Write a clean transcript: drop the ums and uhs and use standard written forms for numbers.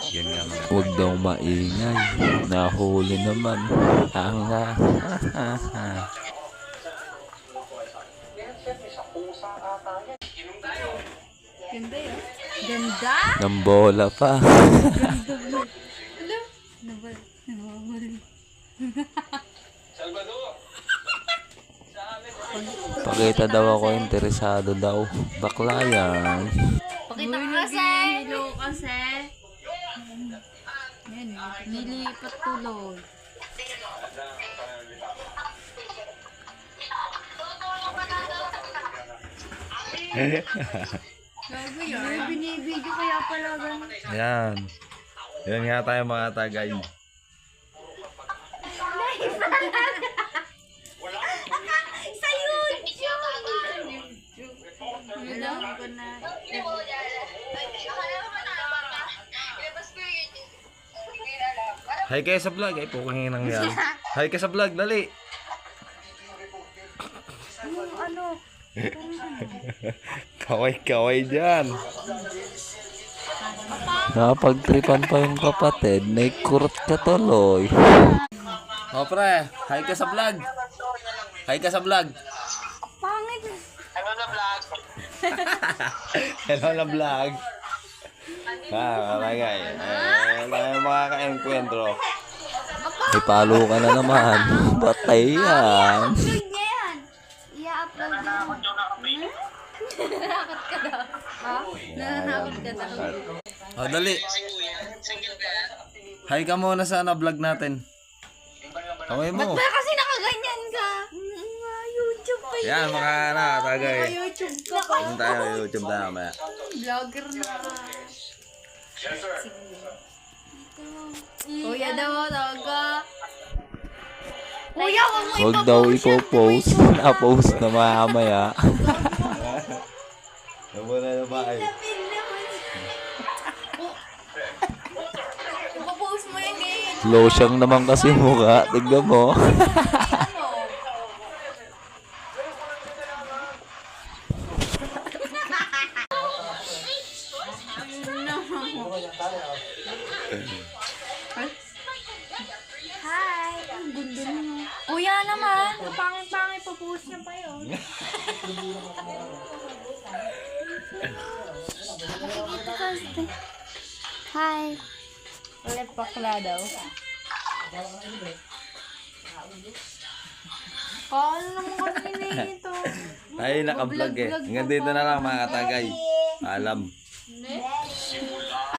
Yun nga mga. Huwag daw maingay. Nahuli naman. Ganda yun. Ganda? Ng bola pa. Ganda mo. Alam? Nawawala. Pakita daw ako, interesado daw. Bakla yan. Pakita ka kasi. Hello kasi. Yan, nilipat tuloy. Gago yan. Binibidyo kaya pala ganun. Ayan. Yan nga tayo mga tagay. Sa YouTube! Alam ko na. Hi kayo sa vlog. Ay, pukingin ng yan. Hi kayo sa vlog, dali. Ano? Kaway-kaway dyan. Napagtripan pa yung kapatid. Naikurot ka tuloy. O pre, hi ka sa vlog. Hi ka sa vlog. Pangit. Hello na vlog. Kalagay. Tayo makaka-encuentro. Ipalo ka na naman. Batay yan. Upload niya yan. I-upload niya. Nanakot ka daw. Ha? Nanakot ka daw. O dali. Hi ka muna sa vlog natin. Kaway mo. Ba't kasi nakaganyan ka? YouTube pa yun. Yan mga tagay. YouTube ka pa. Punta tayo YouTube na mamaya. Vlogger na. Kuya daw, tawag ka. Kuya, huwag mo Huwag daw ipopost. Na-post na mamaya. Muna na ba ay? Ipopost mo yun eh. Losyang naman kasi mukha. Tignan mo. Hi! Ang gundo mo. Kuya naman. Pangit-pangit po-post niya pa yun. Hi! Ulit bakla daw. Ano naman kasi nito? Ay, naka-vlog eh. Hanggang dito na lang mga katagay. Alam.